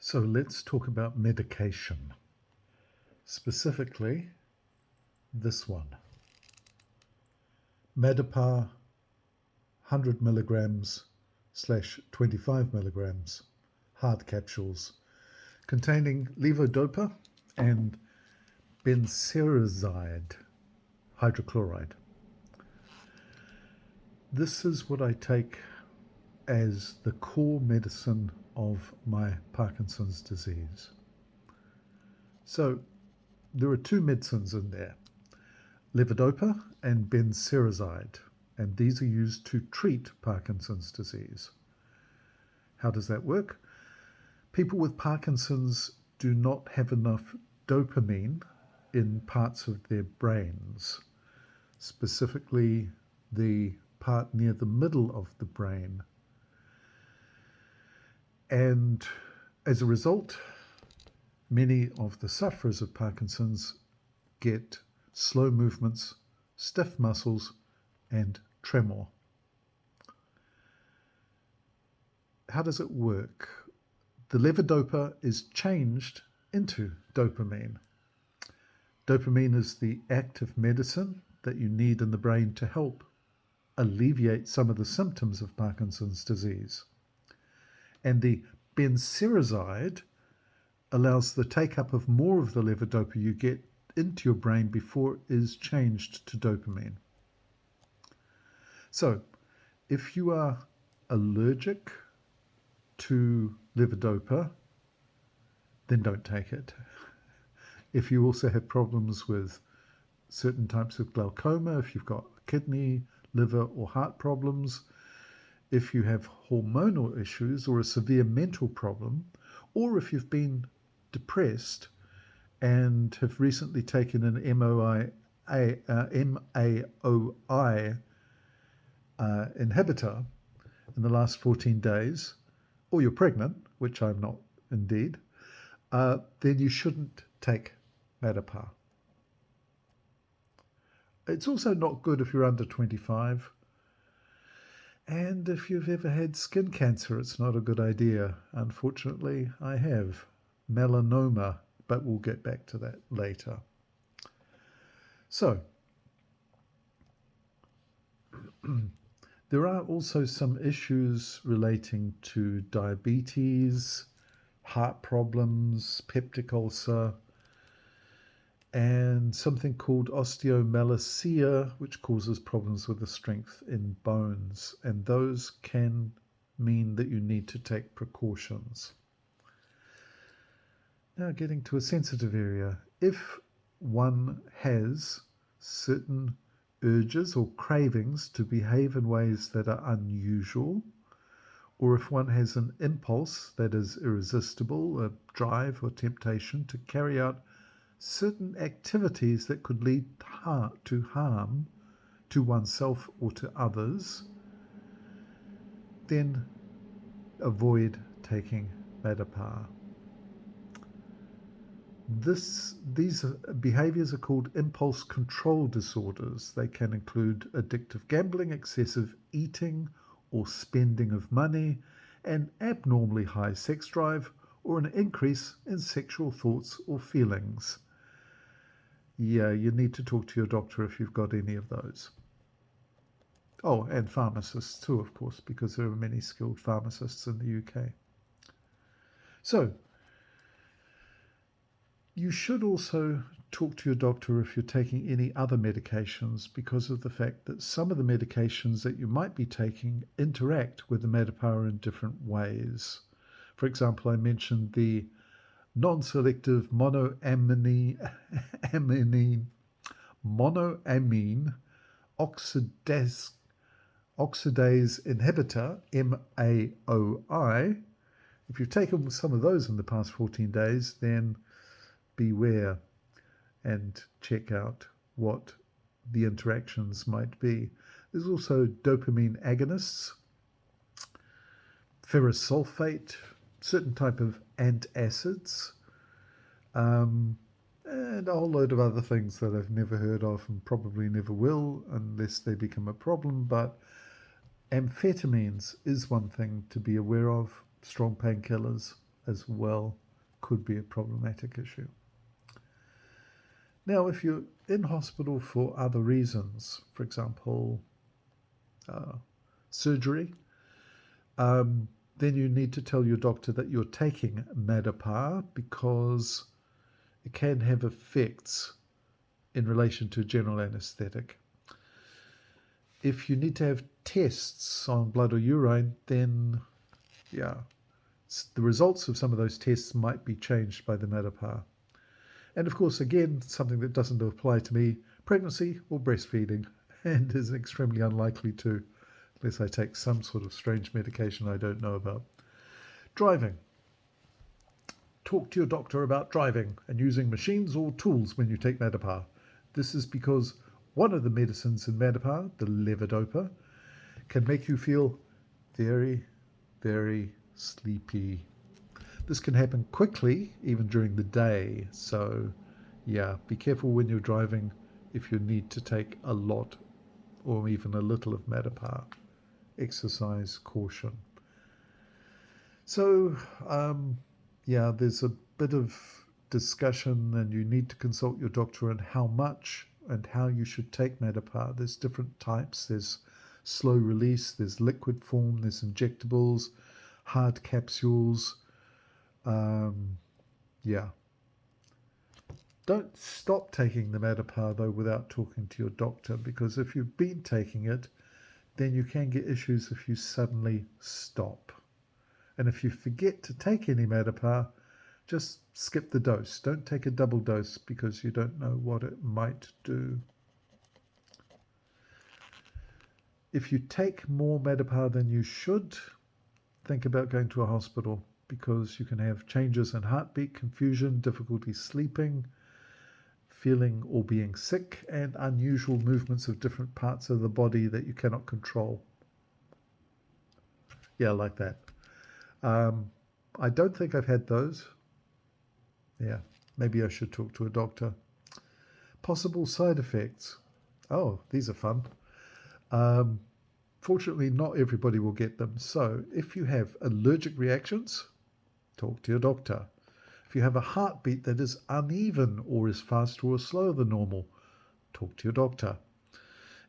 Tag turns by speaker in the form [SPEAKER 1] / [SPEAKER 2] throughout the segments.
[SPEAKER 1] So let's talk about medication, specifically this one. Medipar 100 milligrams / 25 milligrams hard capsules containing levodopa and benserazide hydrochloride. This is what I take as the core medicine of my Parkinson's disease. So there are two medicines in there, levodopa and benserazide, and these are used to treat Parkinson's disease. How does that work? People with Parkinson's do not have enough dopamine in parts of their brains, specifically the part near the middle of the brain. And as a result, many of the sufferers of Parkinson's get slow movements, stiff muscles, and tremor. How does it work? The levodopa is changed into dopamine. Dopamine is the active medicine that you need in the brain to help alleviate some of the symptoms of Parkinson's disease. And the benserazide allows the take-up of more of the levodopa you get into your brain before it is changed to dopamine. So, if you are allergic to levodopa, then don't take it. If you also have problems with certain types of glaucoma, if you've got kidney, liver, or heart problems, if you have hormonal issues or a severe mental problem, or if you've been depressed and have recently taken an MAOI inhibitor in the last 14 days, or you're pregnant, which I'm not indeed, then you shouldn't take Medipar. It's also not good if you're under 25. And if you've ever had skin cancer, it's not a good idea. Unfortunately, I have melanoma, but we'll get back to that later. So, there are also some issues relating to diabetes, heart problems, peptic ulcer, and something called osteomalacia, which causes problems with the strength in bones. And those can mean that you need to take precautions. Now, getting to a sensitive area. If one has certain urges or cravings to behave in ways that are unusual, or if one has an impulse that is irresistible, a drive or temptation to carry out certain activities that could lead to harm to oneself or to others, then avoid taking Medipar. These behaviors are called impulse control disorders. They can include addictive gambling, excessive eating or spending of money, an abnormally high sex drive, or an increase in sexual thoughts or feelings. Yeah, you need to talk to your doctor if you've got any of those. Oh, and pharmacists too, of course, because there are many skilled pharmacists in the UK. So, you should also talk to your doctor if you're taking any other medications, because of the fact that some of the medications that you might be taking interact with the Medipar in different ways. For example, I mentioned the non-selective monoamine oxidase inhibitor, MAOI. If you've taken some of those in the past 14 days, then beware and check out what the interactions might be. There's also dopamine agonists, ferrous sulfate, certain type of antacids, and a whole load of other things that I've never heard of and probably never will unless they become a problem. But amphetamines is one thing to be aware of, strong painkillers, as well could be a problematic issue. Now, if you're in hospital for other reasons, for example, surgery, then you need to tell your doctor that you're taking Madapar because it can have effects in relation to general anesthetic. If you need to have tests on blood or urine, then yeah, the results of some of those tests might be changed by the Madapar. And of course, again, something that doesn't apply to me, pregnancy or breastfeeding, and is extremely unlikely to, unless I take some sort of strange medication I don't know about. Driving. Talk to your doctor about driving and using machines or tools when you take Madapar. This is because one of the medicines in Madapar, the levodopa, can make you feel very, very sleepy. This can happen quickly, even during the day. So, yeah, be careful when you're driving if you need to take a lot or even a little of Madapar. Exercise caution. So, yeah, there's a bit of discussion, and you need to consult your doctor on how much and how you should take Madapar. There's different types. There's slow release, there's liquid form, there's injectables, hard capsules. Yeah. Don't stop taking the Madapar though without talking to your doctor, because if you've been taking it, then you can get issues if you suddenly stop. And if you forget to take any Madapar, just skip the dose. Don't take a double dose because you don't know what it might do. If you take more Madapar than you should, think about going to a hospital, because you can have changes in heartbeat, confusion, difficulty sleeping, feeling or being sick, and unusual movements of different parts of the body that you cannot control. Yeah, like that. I don't think I've had those. Yeah, maybe I should talk to a doctor. Possible side effects. Oh, these are fun. Fortunately, not everybody will get them. So if you have allergic reactions, talk to your doctor. If you have a heartbeat that is uneven or is faster or slower than normal, talk to your doctor.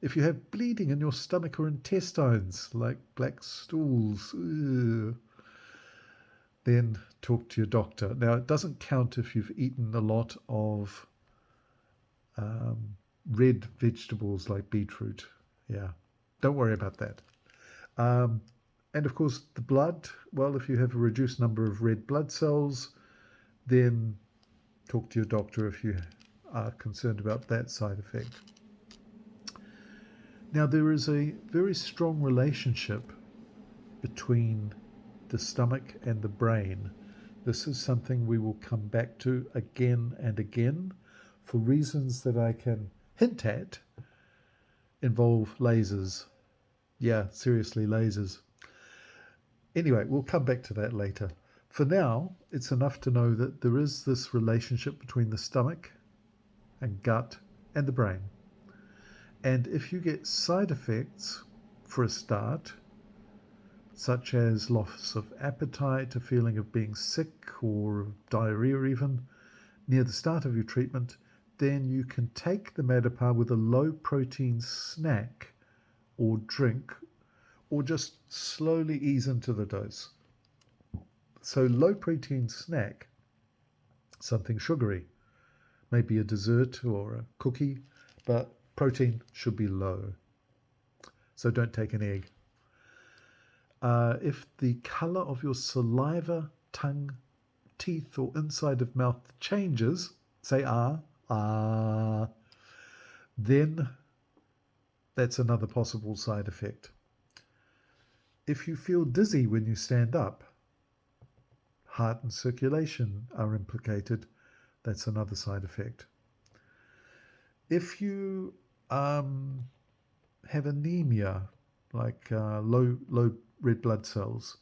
[SPEAKER 1] If you have bleeding in your stomach or intestines, like black stools, then talk to your doctor. Now, it doesn't count if you've eaten a lot of red vegetables like beetroot. Yeah, don't worry about that. And of course, the blood, well, if you have a reduced number of red blood cells, then talk to your doctor if you are concerned about that side effect. Now, there is a very strong relationship between the stomach and the brain. This is something we will come back to again and again for reasons that I can hint at involve lasers. Yeah, seriously, lasers. Anyway, we'll come back to that later. For now, it's enough to know that there is this relationship between the stomach and gut and the brain. And if you get side effects, for a start, such as loss of appetite, a feeling of being sick, or diarrhea even, near the start of your treatment, then you can take the Madapar with a low-protein snack or drink, or just slowly ease into the dose. So low-protein snack, something sugary, maybe a dessert or a cookie, but protein should be low. So don't take an egg. If the color of your saliva, tongue, teeth, or inside of mouth changes, say then that's another possible side effect. If you feel dizzy when you stand up, heart and circulation are implicated, that's another side effect. If you have anemia, like low red blood cells,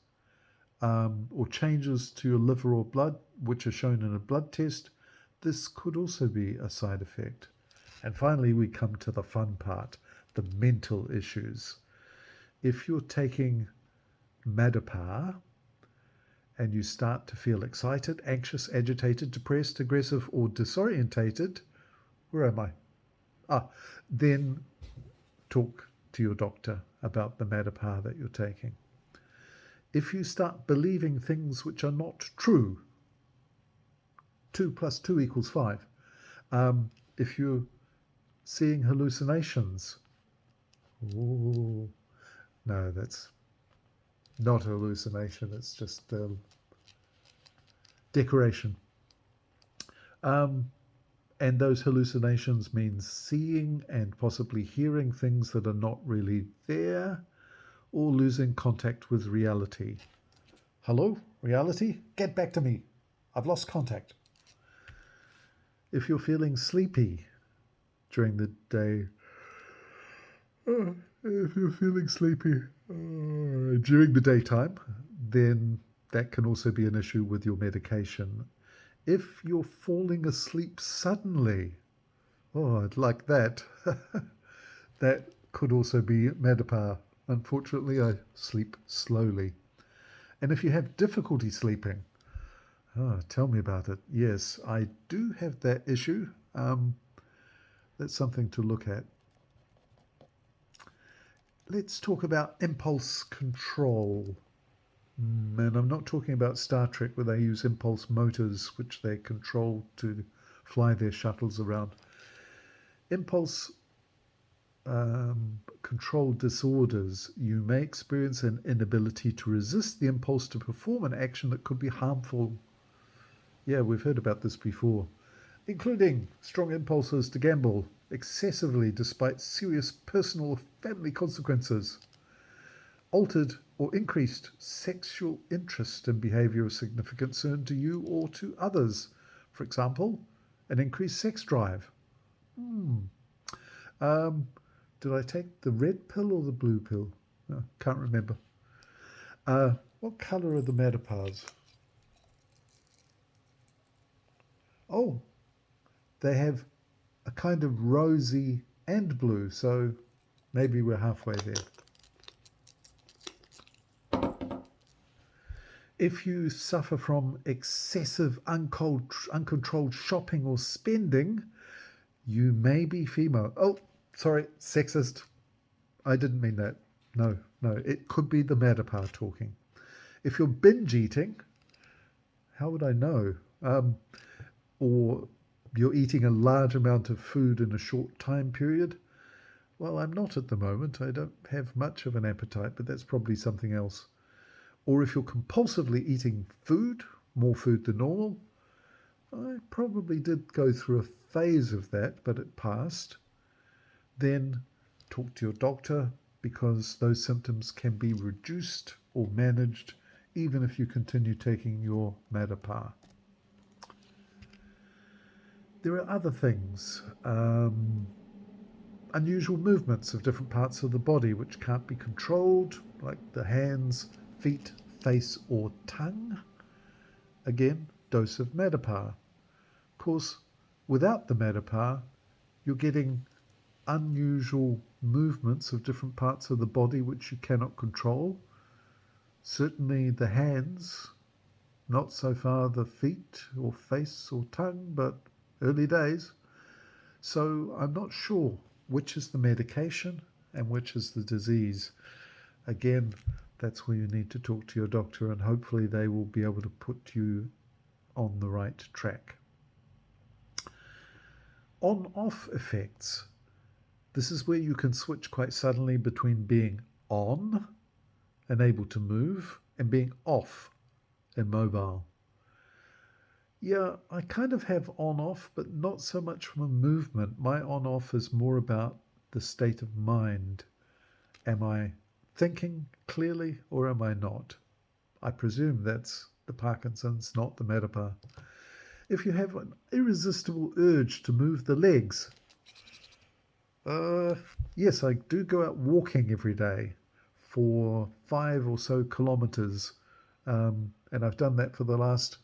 [SPEAKER 1] or changes to your liver or blood, which are shown in a blood test, this could also be a side effect. And finally, we come to the fun part, the mental issues. If you're taking Madapar and you start to feel excited, anxious, agitated, depressed, aggressive, or disorientated, where am I? Then talk to your doctor about the Madapar that you're taking. If you start believing things which are not true, 2 plus 2 equals 5. If you're seeing hallucinations, oh, no, that's not a hallucination, it's just decoration. And those hallucinations mean seeing and possibly hearing things that are not really there, or losing contact with reality. Hello, reality? Get back to me. I've lost contact. If you're feeling sleepy during the day, if you're feeling sleepy during the daytime, then that can also be an issue with your medication. If you're falling asleep suddenly, I'd like that. That could also be Madapar. Unfortunately, I sleep slowly. And if you have difficulty sleeping, tell me about it. Yes, I do have that issue. That's something to look at. Let's talk about impulse control. And I'm not talking about Star Trek where they use impulse motors which they control to fly their shuttles around. Impulse control disorders, you may experience an inability to resist the impulse to perform an action that could be harmful. Yeah, we've heard about this before, including strong impulses to gamble excessively despite serious personal or family consequences, altered or increased sexual interest in behavior of significant concern to you or to others. For example, an increased sex drive. Did I take the red pill or the blue pill? Can't remember. What colour are the Madapars? Oh, they have a kind of rosy and blue, so maybe we're halfway there. If you suffer from excessive uncontrolled shopping or spending, you may be female. Oh, sorry, sexist. I didn't mean that. No, it could be the Madapar talking. If you're binge eating, how would I know? Or you're eating a large amount of food in a short time period. Well, I'm not at the moment. I don't have much of an appetite, but that's probably something else. Or if you're compulsively eating food, more food than normal, I probably did go through a phase of that, but it passed. Then talk to your doctor because those symptoms can be reduced or managed even if you continue taking your Madapar. There are other things, unusual movements of different parts of the body which can't be controlled, like the hands, feet, face or tongue. Again, dose of Madapar. Of course, without the Madapar, you're getting unusual movements of different parts of the body which you cannot control. Certainly the hands, not so far the feet or face or tongue, but early days. So I'm not sure which is the medication and which is the disease. Again, that's where you need to talk to your doctor and hopefully they will be able to put you on the right track. On-off effects. This is where you can switch quite suddenly between being on and able to move and being off, immobile. Yeah, I kind of have on-off, but not so much from a movement. My on-off is more about the state of mind. Am I thinking clearly or am I not? I presume that's the Parkinson's, not the Madapar. If you have an irresistible urge to move the legs, yes, I do go out walking every day for 5 or so kilometers, and I've done that for the last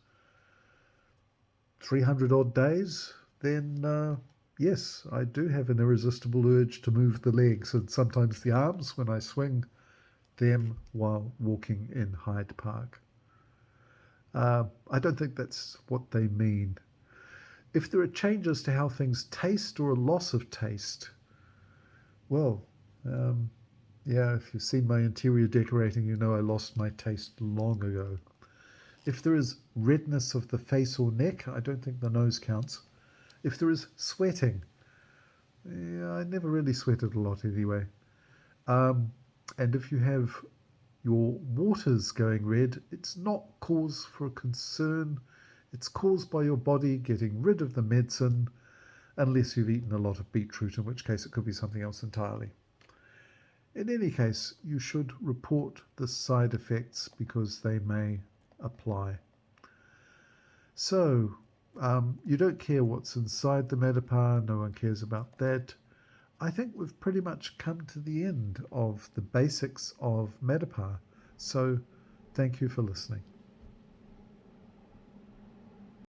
[SPEAKER 1] 300 odd days, then yes, I do have an irresistible urge to move the legs and sometimes the arms when I swing them while walking in Hyde Park. I don't think that's what they mean. If there are changes to how things taste or a loss of taste, well, um, yeah, if you've seen my interior decorating, you know I lost my taste long ago. If there is redness of the face or neck, I don't think the nose counts. If there is sweating, yeah, I never really sweated a lot anyway. Um, and if you have your waters going red, it's not cause for concern. It's caused by your body getting rid of the medicine, unless you've eaten a lot of beetroot, in which case it could be something else entirely. In any case, you should report the side effects because they may apply. So, you don't care what's inside the Medipar, no one cares about that. I think we've pretty much come to the end of the basics of Medipar. So, thank you for listening.